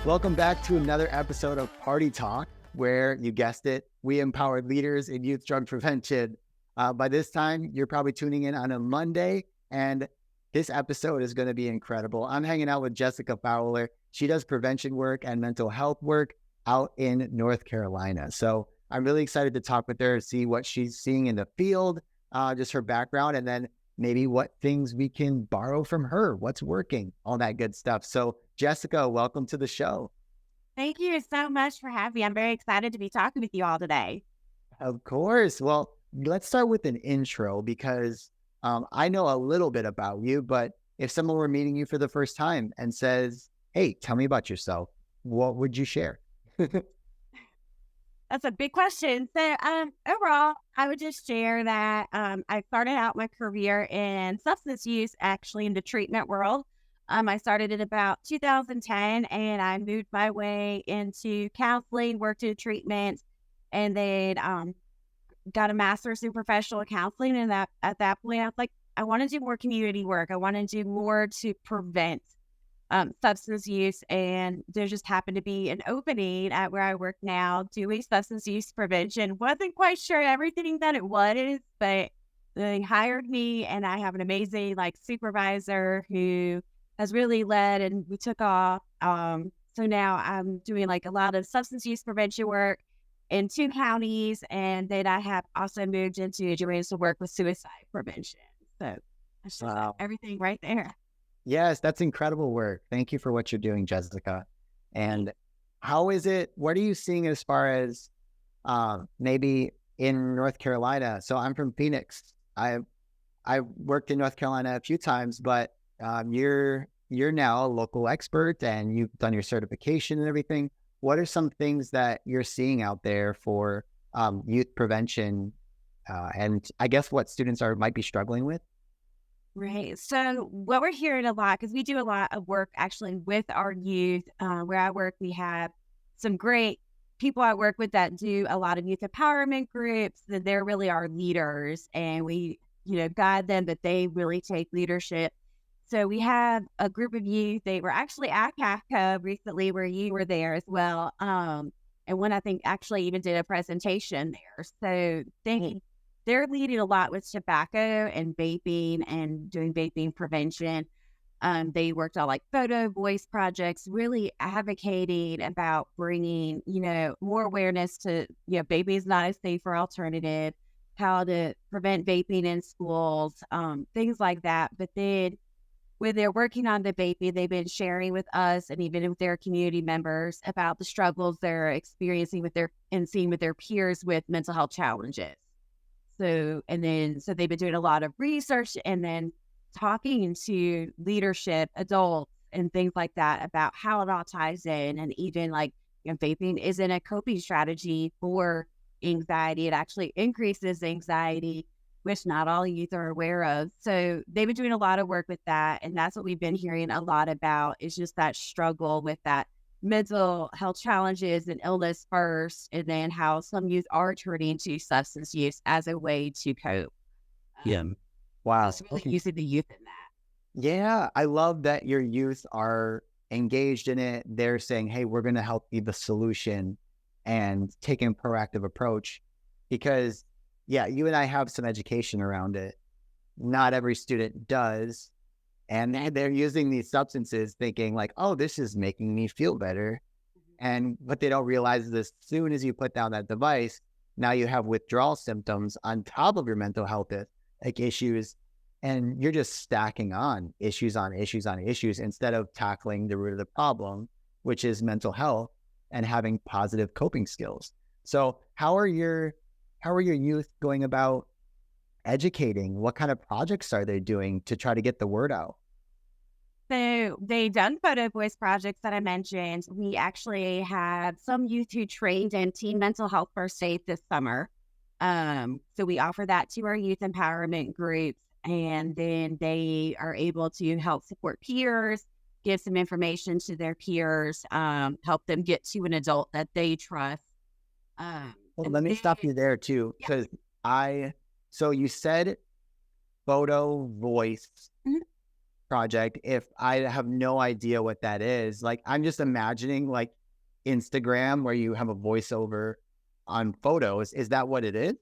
Welcome back to another episode of Party Talk, where you guessed it, we empower leaders in youth drug prevention. By this time, you're probably tuning in on a Monday, and this episode is going to be incredible. I'm hanging out with Jessica Fowler. She does prevention work and mental health work out in North Carolina. So I'm really excited to talk with her, see what she's seeing in the field, just her background, and then maybe what things we can borrow from her, what's working, all that good stuff. So Jessica, welcome to the show. Thank you so much for having me. I'm very excited to be talking with you all today. Of course. Well, let's start with an intro because I know a little bit about you, but if someone were meeting you for the first time and says, hey, tell me about yourself, what would you share? That's a big question. So, overall, I would just share that I started out my career in substance use, actually in the treatment world. I started in about 2010, and I moved my way into counseling, worked in treatment, and then got a master's in professional counseling. And at that point, I was like, I want to do more community work. I want to do more to prevent substance use. And there just happened to be an opening at where I work now doing substance use prevention. Wasn't quite sure everything that it was, but they hired me, and I have an amazing supervisor who has really led, and we took off. So now I'm doing a lot of substance use prevention work in 2 counties, and then I have also moved into doing some work with suicide prevention. So that's just Wow. everything right there. Yes, that's incredible work. Thank you for what you're doing, Jessica. And how is it? What are you seeing as far as maybe in North Carolina? So I'm from Phoenix. I worked in North Carolina a few times, but you're now a local expert and you've done your certification and everything. What are some things that you're seeing out there for youth prevention, and I guess what students might be struggling with? Right. So what we're hearing a lot, because we do a lot of work actually with our youth, where I work, we have some great people I work with that do a lot of youth empowerment groups, that they're really our leaders, and we, guide them, that they really take leadership. So we have a group of youth. They were actually at CAFCA recently, where you were there as well. And one, I think, actually even did a presentation there. So they're leading a lot with tobacco and vaping and doing vaping prevention. They worked on PhotoVoice projects, really advocating about bringing, more awareness to, vaping is not a safer alternative, how to prevent vaping in schools, things like that. But then when they're working on the vaping, they've been sharing with us and even with their community members about the struggles they're experiencing and seeing with their peers with mental health challenges. So they've been doing a lot of research and then talking to leadership, adults, and things like that about how it all ties in. And even vaping isn't a coping strategy for anxiety. It actually increases anxiety, which not all youth are aware of. So they've been doing a lot of work with that. And that's what we've been hearing a lot about, is just that struggle with that mental health challenges and illness first, and then how some youth are turning to substance use as a way to cope. Yeah. Wow. Just really using the youth in that. Yeah, I love that your youth are engaged in it. They're saying, hey, we're going to help be the solution and taking a proactive approach because, yeah, you and I have some education around it. Not every student does. And they're using these substances thinking oh, this is making me feel better. And what they don't realize is as soon as you put down that device, now you have withdrawal symptoms on top of your mental health issues. And you're just stacking on issues instead of tackling the root of the problem, which is mental health and having positive coping skills. So how are your youth going about educating? What kind of projects are they doing to try to get the word out? So they've done PhotoVoice projects that I mentioned. We actually had some youth who trained in teen mental health first aid this summer. So we offer that to our youth empowerment groups, and then they are able to help support peers, give some information to their peers, help them get to an adult that they trust. Well, let me stop you there too, because so you said PhotoVoice. Mhm. project if I have no idea what that is? Like, I'm just imagining like Instagram where you have a voiceover on photos. Is that what it is?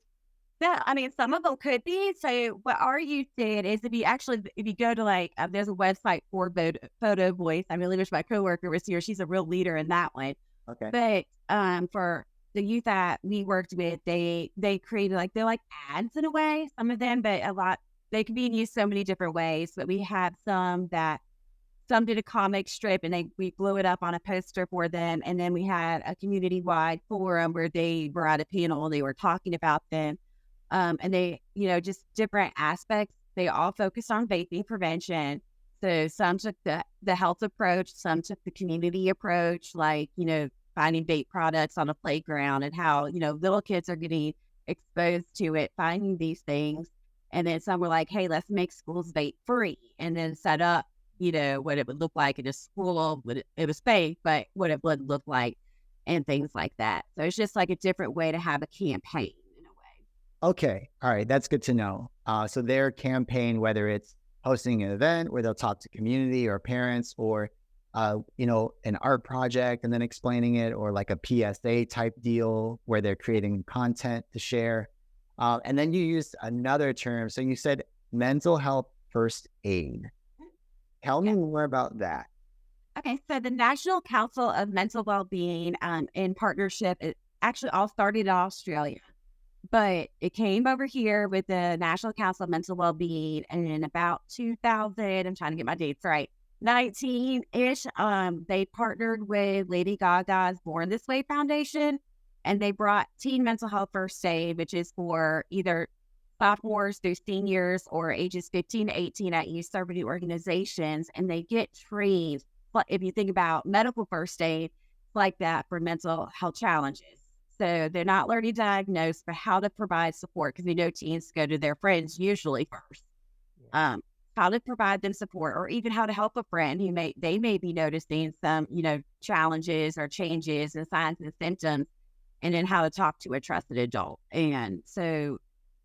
Yeah, I mean, some of them could be. So what our youth did is if you go to like, there's a website for PhotoVoice. I really wish my coworker was here. She's a real leader in that one. Okay. But for the youth that we worked with, they created like, they're like ads in a way, some of them, but a lot, they can be used so many different ways. But we had some did a comic strip and we blew it up on a poster for them. And then we had a community wide forum where they were at a panel and they were talking about them. And they, just different aspects. They all focused on vaping prevention. So some took the health approach, some took the community approach, like, finding vape products on a playground and how, little kids are getting exposed to it, finding these things. And then some were like, hey, let's make schools vape free, and then set up, what it would look like in a school. It was fake, but what it would look like and things like that. So it's just like a different way to have a campaign in a way. Okay. All right. That's good to know. So their campaign, whether it's hosting an event where they'll talk to community or parents, or, an art project and then explaining it, or like a PSA type deal where they're creating content to share. And then you used another term. So you said mental health first aid. Tell me more about that. Okay, so the National Council of Mental Wellbeing, in partnership, it actually all started in Australia, but it came over here with the National Council of Mental Wellbeing, and in about 2000, I'm trying to get my dates right, 19-ish, they partnered with Lady Gaga's Born This Way Foundation, and they brought Teen Mental Health First Aid, which is for either sophomores through seniors or ages 15 to 18 at youth serving organizations, and they get trained. But if you think about medical first aid, like that for mental health challenges. So they're not learning to diagnose, but how to provide support, because we know teens go to their friends usually first. How to provide them support, or even how to help a friend who they may be noticing some, challenges or changes in signs and symptoms, and then how to talk to a trusted adult. And so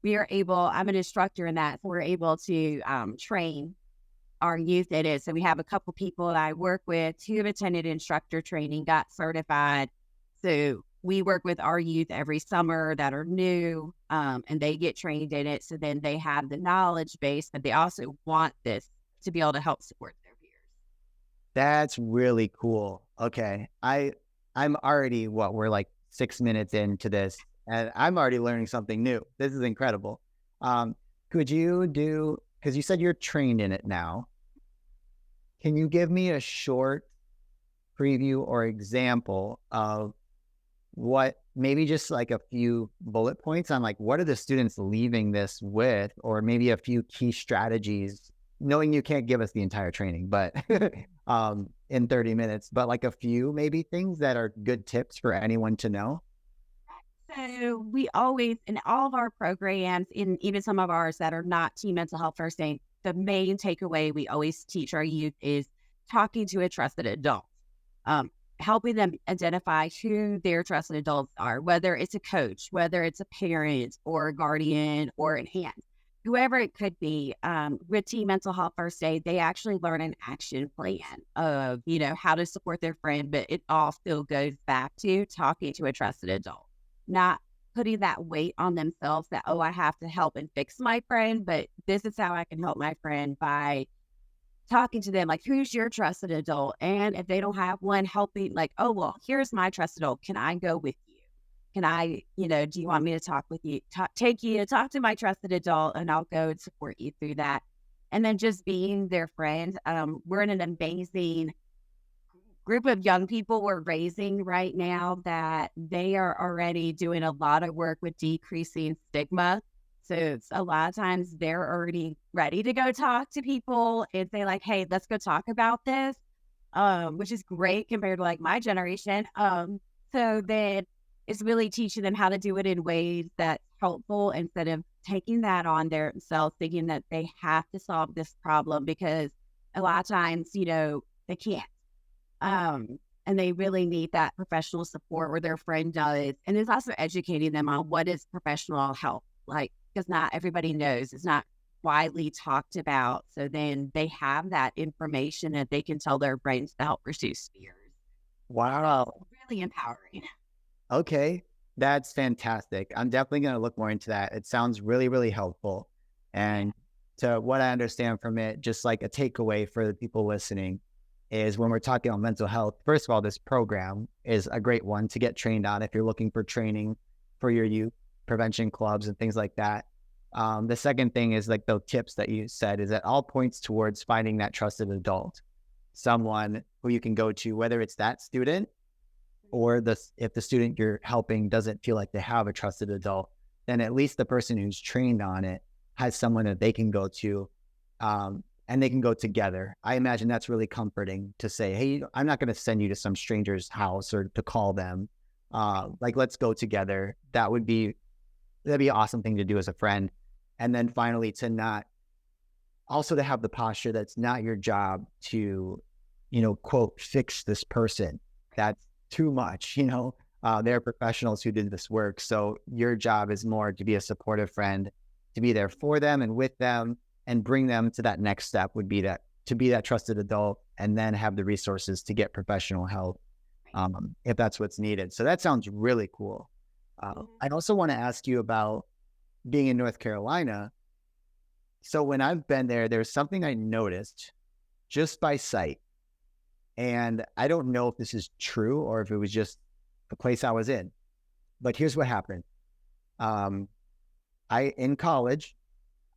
I'm an instructor in that, so we're able to train our youth in it. So we have a couple people that I work with who have attended instructor training, got certified. So we work with our youth every summer that are new, and they get trained in it. So then they have the knowledge base, but they also want this to be able to help support their peers. That's really cool. Okay. I'm already, we're like 6 minutes into this, and I'm already learning something new. This is incredible. Could you because you said you're trained in it now. Can you give me a short preview or example of what, maybe just like a few bullet points on like, what are the students leaving this with, or maybe a few key strategies, knowing you can't give us the entire training, but in 30 minutes, but like a few maybe things that are good tips for anyone to know? So we always, in all of our programs, in even some of ours that are not Teen Mental Health First Aid, the main takeaway we always teach our youth is talking to a trusted adult, helping them identify who their trusted adults are, whether it's a coach, whether it's a parent or a guardian or an aunt, whoever it could be. With Teen Mental Health First Aid, they actually learn an action plan of, how to support their friend, but it all still goes back to talking to a trusted adult, not putting that weight on themselves that, I have to help and fix my friend, but this is how I can help my friend by talking to them, like, who's your trusted adult? And if they don't have one, helping, like, here's my trusted adult. Can I go with you? Can I, do you want me to talk with you? Take you to talk to my trusted adult, and I'll go and support you through that. And then just being their friend. We're in an amazing group of young people we're raising right now that they are already doing a lot of work with decreasing stigma. So it's a lot of times they're already ready to go talk to people and say like, hey, let's go talk about this, which is great compared to like my generation. So then it's really teaching them how to do it in ways that's helpful, instead of taking that on themselves, thinking that they have to solve this problem, because a lot of times, they can't. And they really need that professional support where their friend does. And it's also educating them on what is professional help, like, because not everybody knows. It's not widely talked about. So then they have that information that they can tell their brains to help reduce fears. Wow. Really empowering. Okay. That's fantastic. I'm definitely going to look more into that. It sounds really, really helpful. Yeah. And to what I understand from it, just like a takeaway for the people listening is when we're talking about mental health, first of all, this program is a great one to get trained on if you're looking for training for your youth prevention clubs and things like that. The second thing is like the tips that you said is that all points towards finding that trusted adult, someone who you can go to, whether it's that student or if the student you're helping doesn't feel like they have a trusted adult, then at least the person who's trained on it has someone that they can go to, and they can go together. I imagine that's really comforting to say, hey, I'm not going to send you to some stranger's house or to call them. Like, let's go together. That'd be an awesome thing to do as a friend. And then finally, to have the posture that's not your job to, quote, fix this person. That's too much, they're professionals who did this work. So your job is more to be a supportive friend, to be there for them and with them and bring them to that next step would be to be that trusted adult and then have the resources to get professional help, if that's what's needed. So that sounds really cool. I also want to ask you about being in North Carolina. So when I've been there, there's something I noticed just by sight. And I don't know if this is true or if it was just the place I was in, but here's what happened. In college,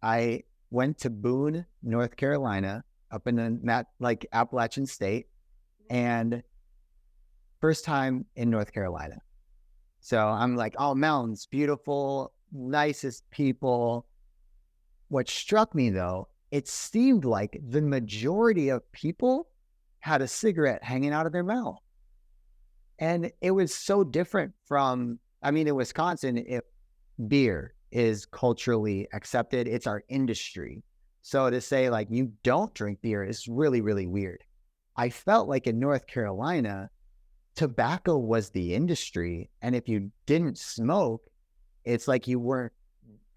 I went to Boone, North Carolina, up in like Appalachian State, and first time in North Carolina. So I'm like, oh, mountains, beautiful, nicest people. What struck me though, it seemed like the majority of people had a cigarette hanging out of their mouth. And it was so different from, in Wisconsin, if beer is culturally accepted, it's our industry. So to say like you don't drink beer is really, really weird. I felt like in North Carolina, tobacco was the industry. And if you didn't smoke, it's like you weren't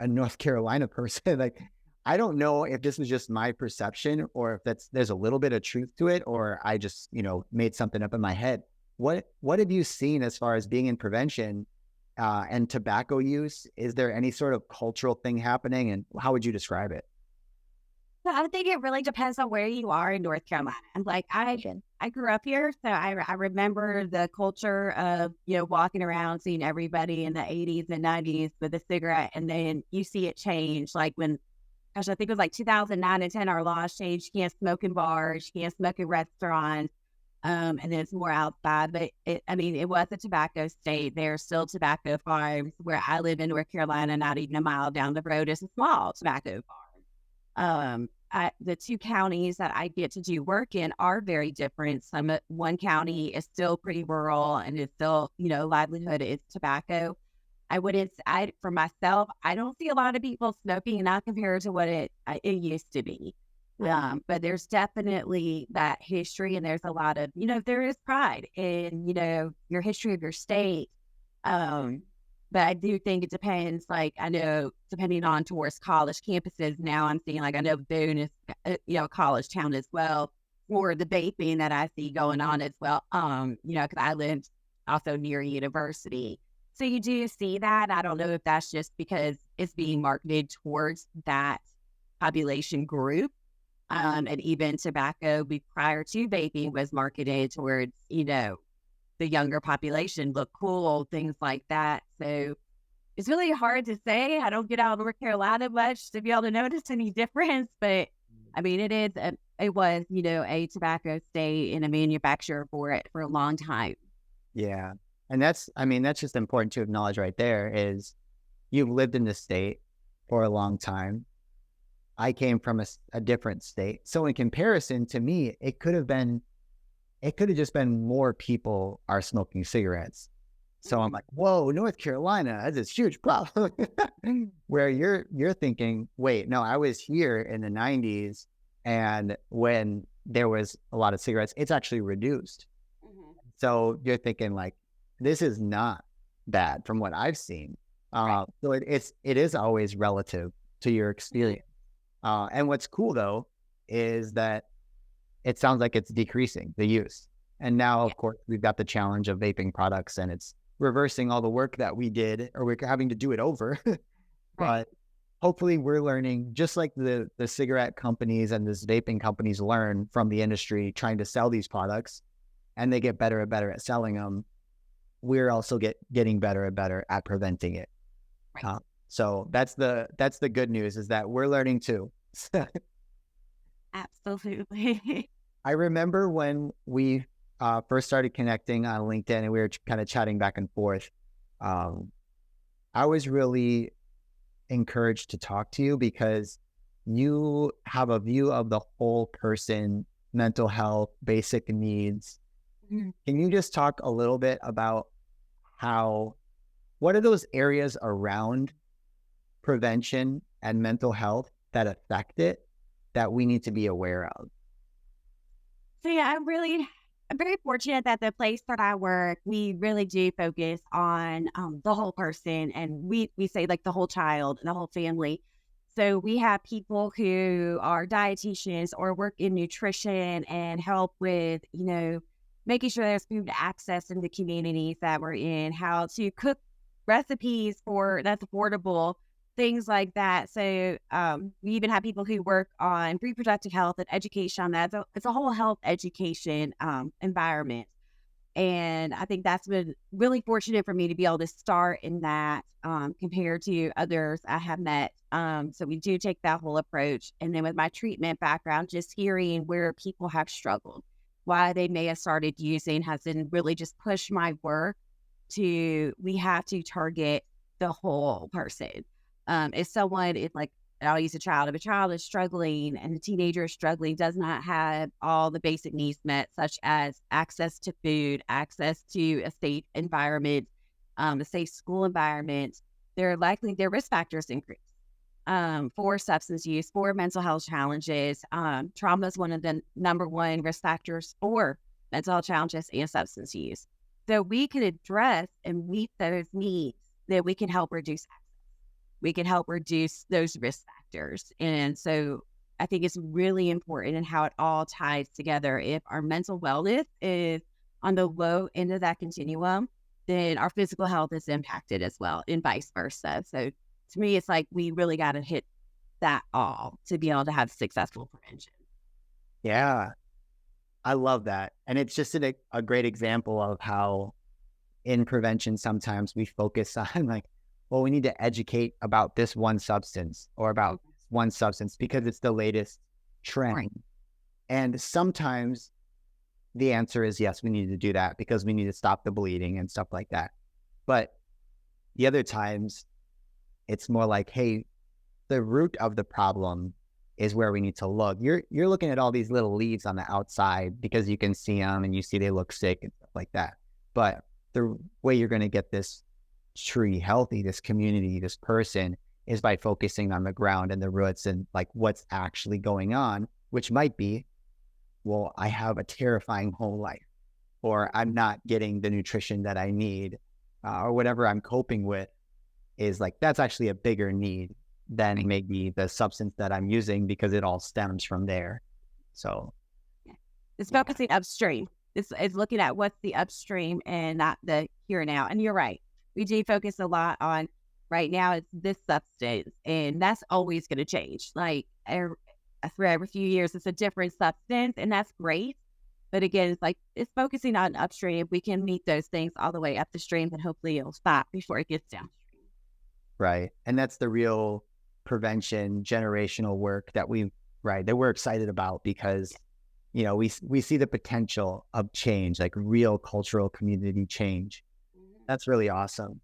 a North Carolina person. Like, I don't know if this was just my perception or if there's a little bit of truth to it, or I just, made something up in my head. What have you seen as far as being in prevention and tobacco use? Is there any sort of cultural thing happening, and how would you describe it? So I think it really depends on where you are in North Carolina. Like I grew up here, so I remember the culture of, walking around, seeing everybody in the 80s and 90s with a cigarette, and then you see it change. Like when, gosh, I think it was like 2009 and 10, our laws changed. You can't smoke in bars, you can't smoke in restaurants, and then it's more outside. But it was a tobacco state. There are still tobacco farms. Where I live in North Carolina, not even a mile down the road is a small tobacco farm. The two counties that I get to do work in are very different. One county is still pretty rural and it's still, livelihood is tobacco. For myself, I don't see a lot of people smoking, not compared to what it used to be. But there's definitely that history, and there's a lot of, there is pride in, your history of your state. But I do think it depends. Like, I know, depending on towards college campuses now, I'm seeing, like, I know Boone is, a college town as well, or the vaping that I see going on as well. Because I lived also near university. So you do see that. I don't know if that's just because it's being marketed towards that population group. And even tobacco prior to vaping was marketed towards, the younger population, look cool, things like that. So it's really hard to say. I don't get out of North Carolina much to be able to notice any difference, but it was, a tobacco state and a manufacturer for it for a long time. Yeah. And that's just important to acknowledge right there is you've lived in this state for a long time. I came from a different state. So in comparison to me, it could have just been more people are smoking cigarettes. So I'm like, whoa, North Carolina has this huge problem. Where you're thinking, wait, no, I was here in the 90s, and when there was a lot of cigarettes, it's actually reduced. Mm-hmm. So you're thinking like, this is not bad from what I've seen. Right. So it is always relative to your experience. And what's cool though is that it sounds like it's decreasing the use. And now, Yeah. of course, we've got the challenge of vaping products, and it's reversing all the work that we did, or we're having to do it over. Right. But hopefully, we're learning just like the cigarette companies and this vaping companies learn from the industry trying to sell these products, and they get better and better at selling them. We're also getting better and better at preventing it. Right. Uh, so that's the good news, is that we're learning too. Absolutely. I remember when we first started connecting on LinkedIn and we were kind of chatting back and forth. Um, I was really encouraged to talk to you because you have a view of the whole person, mental health, basic needs. Mhm. Can you just talk a little bit about what are those areas around prevention and mental health that affect it that we need to be aware of? So yeah, I'm very fortunate that the place that I work, we really do focus on the whole person, and we say like the whole child and the whole family. So we have people who are dietitians or work in nutrition and help with, making sure there's food access in the communities that we're in, how to cook recipes for that's affordable, things like that. So we even have people who work on reproductive health and education on that. So it's a whole health education environment. And I think that's been really fortunate for me to be able to start in that compared to others I have met. So we do take that whole approach. And then with my treatment background, just hearing where people have struggled, why they may have started using has been really just push my work to, we have to target the whole person. If someone is like, I'll use a child, if a child is struggling and a teenager is struggling, does not have all the basic needs met, such as access to food, access to a safe environment, a safe school environment, their risk factors increase for substance use, for mental health challenges. Trauma is one of the number one risk factors for mental health challenges and substance use. So we can address and meet those needs, that we can help reduce access. We can help reduce those risk factors. And so I think it's really important in how it all ties together. If our mental wellness is on the low end of that continuum, then our physical health is impacted as well, and vice versa. So to me, it's like we really got to hit that all to be able to have successful prevention. Yeah, I love that. And it's just a great example of how in prevention, sometimes we focus on like, well, we need to educate about this one substance or about one substance because it's the latest Right. trend. And sometimes the answer is yes, we need to do that because we need to stop the bleeding and stuff like that. But the other times it's more like, hey, the root of the problem is where we need to look. You're looking at all these little leaves on the outside because you can see them and you see they look sick and stuff like that. But the way you're going to get this tree healthy, this community, this person, is by focusing on the ground and the roots and like what's actually going on, which might be, well, I have a terrifying home life, or I'm not getting the nutrition that I need, or whatever I'm coping with is like, that's actually a bigger need than maybe the substance that I'm using because it all stems from there. So, Yeah. It's yeah, focusing upstream. It's looking at what's the upstream and not the here and now. And you're right. We do focus a lot on right now it's this substance, and that's always going to change. Like for every few years, it's a different substance, and that's great. But again, it's like it's focusing on upstream. If we can meet those things all the way up the stream, then hopefully it'll stop before it gets downstream. right. And that's the real prevention generational work that we're excited about because we see the potential of change, like real cultural community change. Mhm. That's really awesome.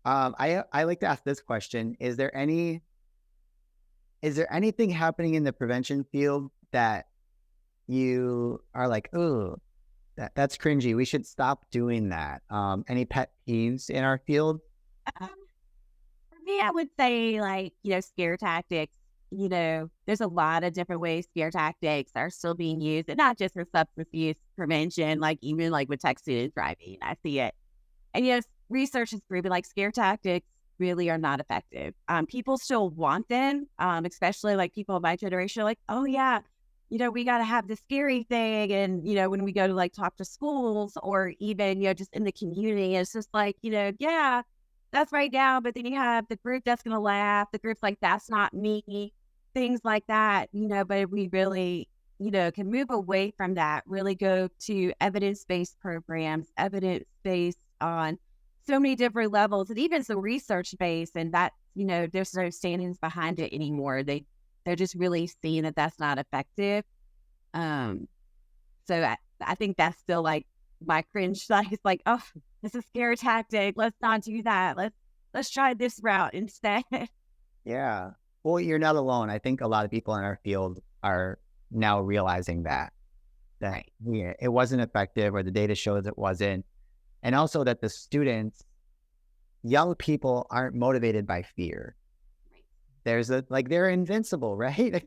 I like to ask this question: is there anything happening in the prevention field that you are like, oh, that's cringy, we should stop doing that? Any pet peeves in our field? Um, for me, I would say like, scare tactics. There's a lot of different ways scare tactics are still being used, and not just for substance use prevention, like even like with texting and driving. I see it. And yes, research has proven like scare tactics really are not effective. People still want them, especially like people of my generation are like, oh yeah, we got to have the scary thing. And, when we go to like talk to schools or even, just in the community, it's just like, yeah, that's right now. But then you have the group that's going to laugh, the group's like, that's not me, things like that, but if we really, can move away from that, really go to evidence-based programs, evidence-based on so many different levels, and even some research-based, and that, there's no standings behind it anymore. They're just really seeing that that's not effective. Um, so I think that's still like my cringe side is like, oh, this is a scare tactic. Let's not do that. Let's try this route instead. Yeah. Well, you're not alone. I think a lot of people in our field are now realizing that Right. yeah, it wasn't effective, or the data shows it wasn't. And also that the students, young people, aren't motivated by fear. There's they're invincible, right?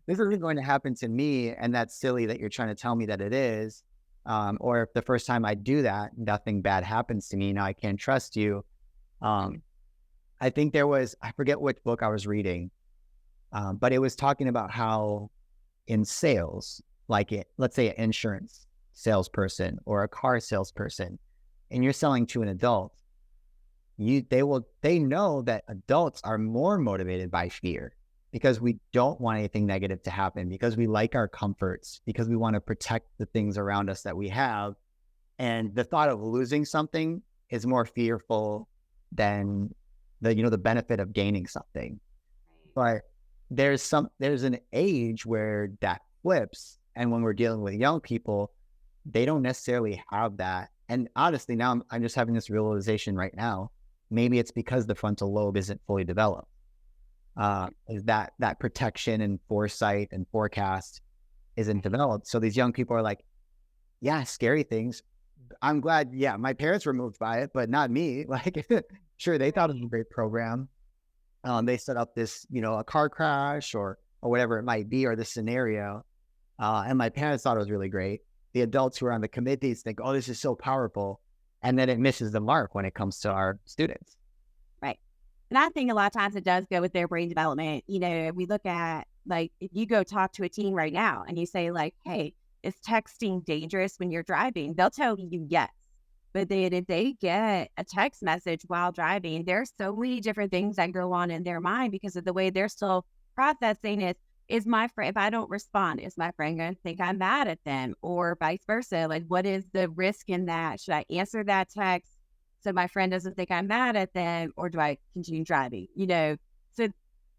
This isn't going to happen to me. And that's silly that you're trying to tell me that it is. Or if the first time I do that, nothing bad happens to me, now I can't trust you. I think I forget which book I was reading, but it was talking about how in sales, let's say an insurance salesperson or a car salesperson, and you're selling to an adult, they know that adults are more motivated by fear because we don't want anything negative to happen, because we like our comforts, because we want to protect the things around us that we have. And the thought of losing something is more fearful than the benefit of gaining something. But there's an age where that flips. And when we're dealing with young people, they don't necessarily have that. And honestly, now I'm just having this realization right now. Maybe it's because the frontal lobe isn't fully developed. Is that protection and foresight and forecast isn't developed. So these young people are like, yeah, scary things. I'm glad, yeah, my parents were moved by it, but not me. Like, sure, they thought it was a great program. They set up this, a car crash or whatever it might be, or the scenario. And my parents thought it was really great. The adults who are on the committees think, oh, this is so powerful. And then it misses the mark when it comes to our students. Right. And I think a lot of times it does go with their brain development. We look at, like, if you go talk to a teen right now and you say, like, hey, is texting dangerous when you're driving? They'll tell you yes. But then if they get a text message while driving, there's so many different things that go on in their mind because of the way they're still processing it. Is my friend, if I don't respond, is my friend going to think I'm mad at them, or vice versa? Like, what is the risk in that? Should I answer that text so my friend doesn't think I'm mad at them, or do I continue driving? So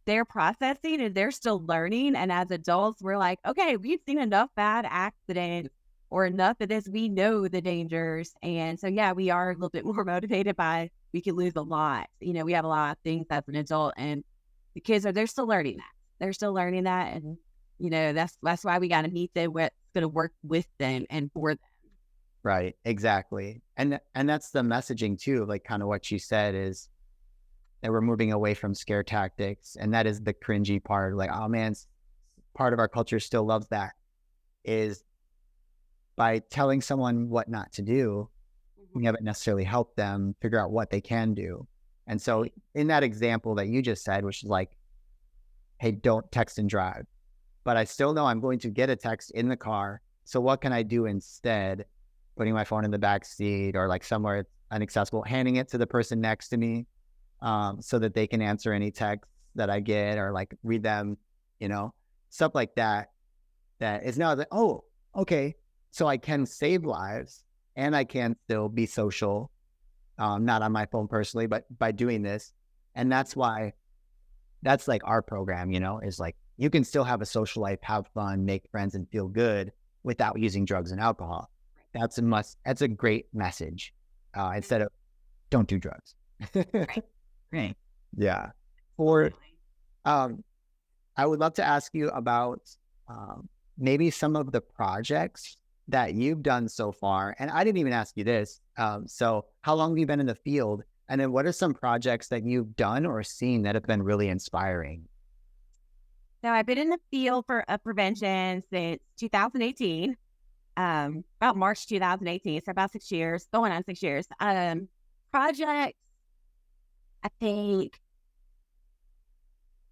they're processing and they're still learning. And as adults, we're like, okay, we've seen enough bad accidents or enough of this. We know the dangers. And so, yeah, we are a little bit more motivated by, we could lose a lot. We have a lot of things as an adult, and the kids they're still learning that. They're still learning that. And, that's why we got to meet them, what's going to work with them and for them. Right. Exactly. And that's the messaging too, like kind of what you said is that we're moving away from scare tactics. And that is the cringy part. Like, oh man, part of our culture still loves that, is by telling someone what not to do, we haven't necessarily helped them figure out what they can do. And so in that example that you just said, which is like, hey, don't text and drive, but I still know I'm going to get a text in the car. So what can I do instead? Putting my phone in the back seat or like somewhere inaccessible, handing it to the person next to me, so that they can answer any texts that I get or like read them, stuff like that. That is now like, oh, okay. So I can save lives and I can still be social, not on my phone personally, but by doing this. And that's why that's like our program, is like, you can still have a social life, have fun, make friends, and feel good without using drugs and alcohol. That's a must. That's a great message. Instead of don't do drugs. Right. Yeah. Or, I would love to ask you about maybe some of the projects that you've done so far. And I didn't even ask you this. So how long have you been in the field? And then what are some projects that you've done or seen that have been really inspiring? Now, I've been in the field for prevention since 2018, about March 2018. So about 6 years, going on 6 years. Projects, I think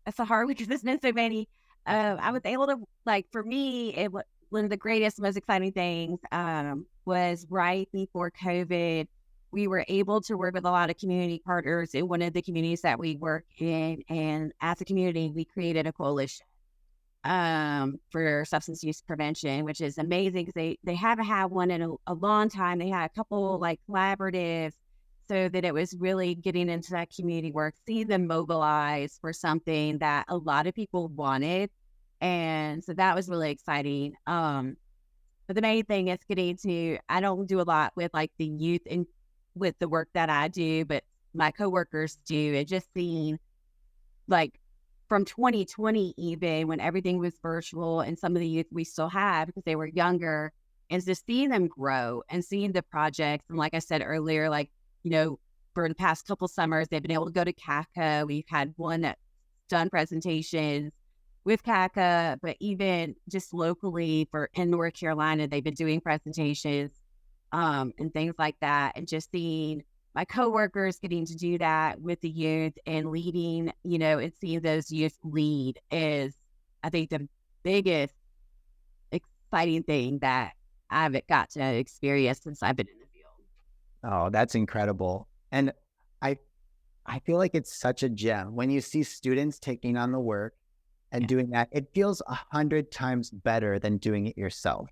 that's a hard one because there's been so many. I was able to, like, for me, it was one of the greatest, most exciting things was right before COVID. We were able to work with a lot of community partners in one of the communities that we work in. And as a community, we created a coalition for substance use prevention, which is amazing because they haven't had one in a long time. They had a couple like collaboratives so that it was really getting into that community work, seeing them mobilize for something that a lot of people wanted. And so that was really exciting. But the main thing is getting to, I don't do a lot with like the youth and with the work that I do, but my coworkers do, and just seeing like from 2020, even when everything was virtual and some of the youth we still have because they were younger, and just seeing them grow and seeing the projects. And like I said earlier, like, for the past couple summers, they've been able to go to CACA. We've had one that's done presentations with CACA, but even just locally in North Carolina, they've been doing presentations and things like that. And just seeing my coworkers getting to do that with the youth and leading, and seeing those youth lead is, I think, the biggest exciting thing that I've got to experience since I've been in the field. Oh, that's incredible. And I I feel like it's such a gem when you see students taking on the work and Yeah. doing that. It feels 100 times better than doing it yourself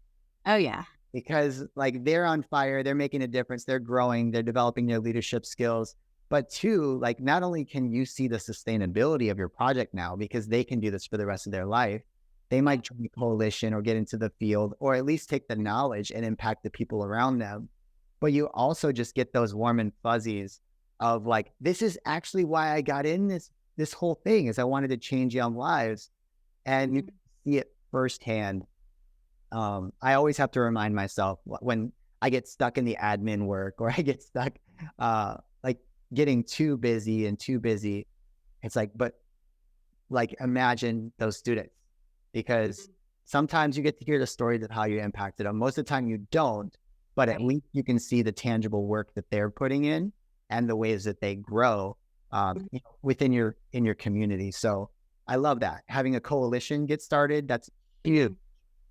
Oh, yeah. because like they're on fire, they're making a difference, they're growing, they're developing their leadership skills. But two, like not only can you see the sustainability of your project now because they can do this for the rest of their life, they might join a coalition or get into the field or at least take the knowledge and impact the people around them. But you also just get those warm and fuzzies of like, this is actually why I got in this whole thing is I wanted to change young lives. And you can see it firsthand. I always have to remind myself when I get stuck in the admin work or I get stuck like getting too busy. It's like, but like imagine those students because sometimes you get to hear the stories of how you impacted them. Most of the time you don't, but at least you can see the tangible work that they're putting in and the ways that they grow within in your community. So I love that. Having a coalition get started, that's huge.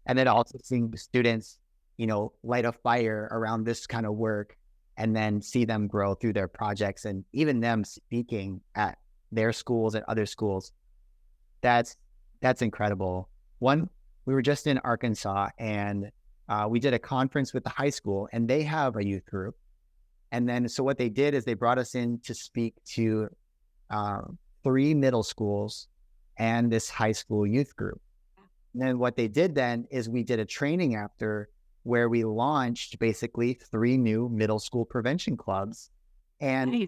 And then also seeing the students, light a fire around this kind of work and then see them grow through their projects and even them speaking at their schools and other schools. That's incredible. We were just in Arkansas and we did a conference with the high school and they have a youth group. And then, so what they did is they brought us in to speak to 3 middle schools and this high school youth group. And then what they did then is we did a training after where we launched basically 3 new middle school prevention clubs. And Nice.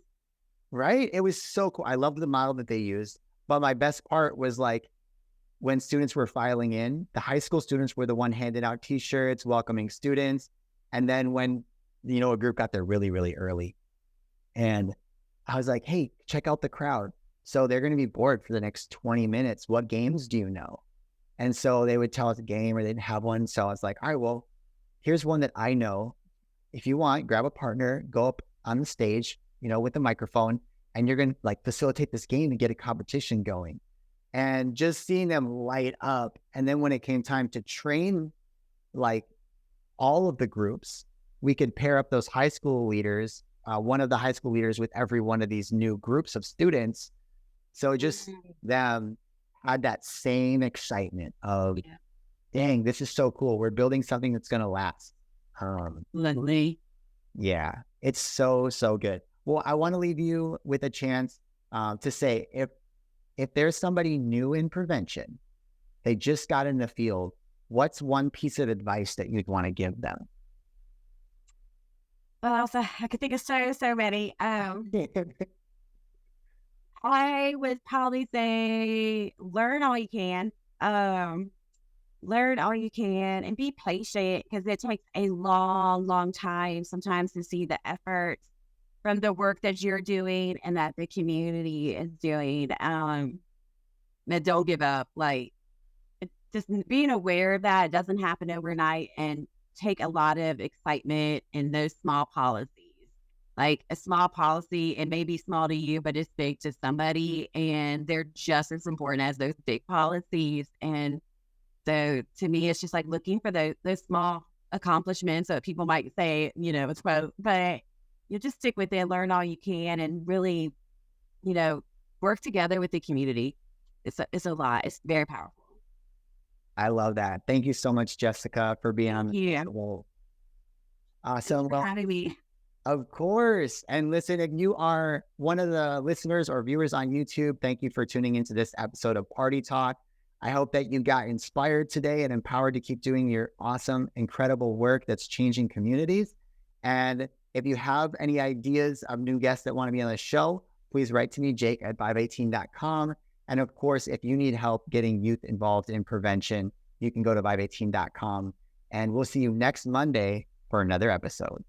right, it was so cool. I loved the model that they used. But my best part was like when students were filing in, the high school students were the one handing out t-shirts, welcoming students. And then when, a group got there really, really early. And I was like, hey, check out the crowd. So they're going to be bored for the next 20 minutes. What games do you know? And so they would tell us a game or they didn't have one. So I was like, all right, well, here's one that I know. If you want, grab a partner, go up on the stage, with the microphone, and you're going to like facilitate this game and get a competition going. And just seeing them light up. And then when it came time to train, like all of the groups, we could pair up those high school leaders, one of the high school leaders with every one of these new groups of students. So just them had that same excitement of, dang, this is so cool. We're building something that's going to last. Lovely. Yeah, it's so, so good. Well, I want to leave you with a chance to say, if there's somebody new in prevention, they just got in the field, what's one piece of advice that you'd want to give them? Well, so I could think of so many. I would probably say learn all you can. Learn all you can and be patient because it takes a long, long time sometimes to see the effort from the work that you're doing and that the community is doing. And don't give up. Like, just being aware of that it doesn't happen overnight and take a lot of excitement in those small policies. like a small policy. It may be small to you, but it's big to somebody, and they're just as important as those big policies. And so to me, it's just like looking for those small accomplishments. So people might say, it's quote, but you just stick with it, learn all you can, and really, work together with the community. It's a lot. It's very powerful. I love that. Thank you so much, Jessica, for being on the Yeah. show. Thanks Awesome. for Well, having me. of course. And listen, if you are one of the listeners or viewers on YouTube, thank you for tuning into this episode of Party Talk. I hope that you got inspired today and empowered to keep doing your awesome, incredible work that's changing communities. And if you have any ideas of new guests that want to be on the show, please write to me, jake@vive18.com. And of course, if you need help getting youth involved in prevention, you can go to vive18.com. And we'll see you next Monday for another episode.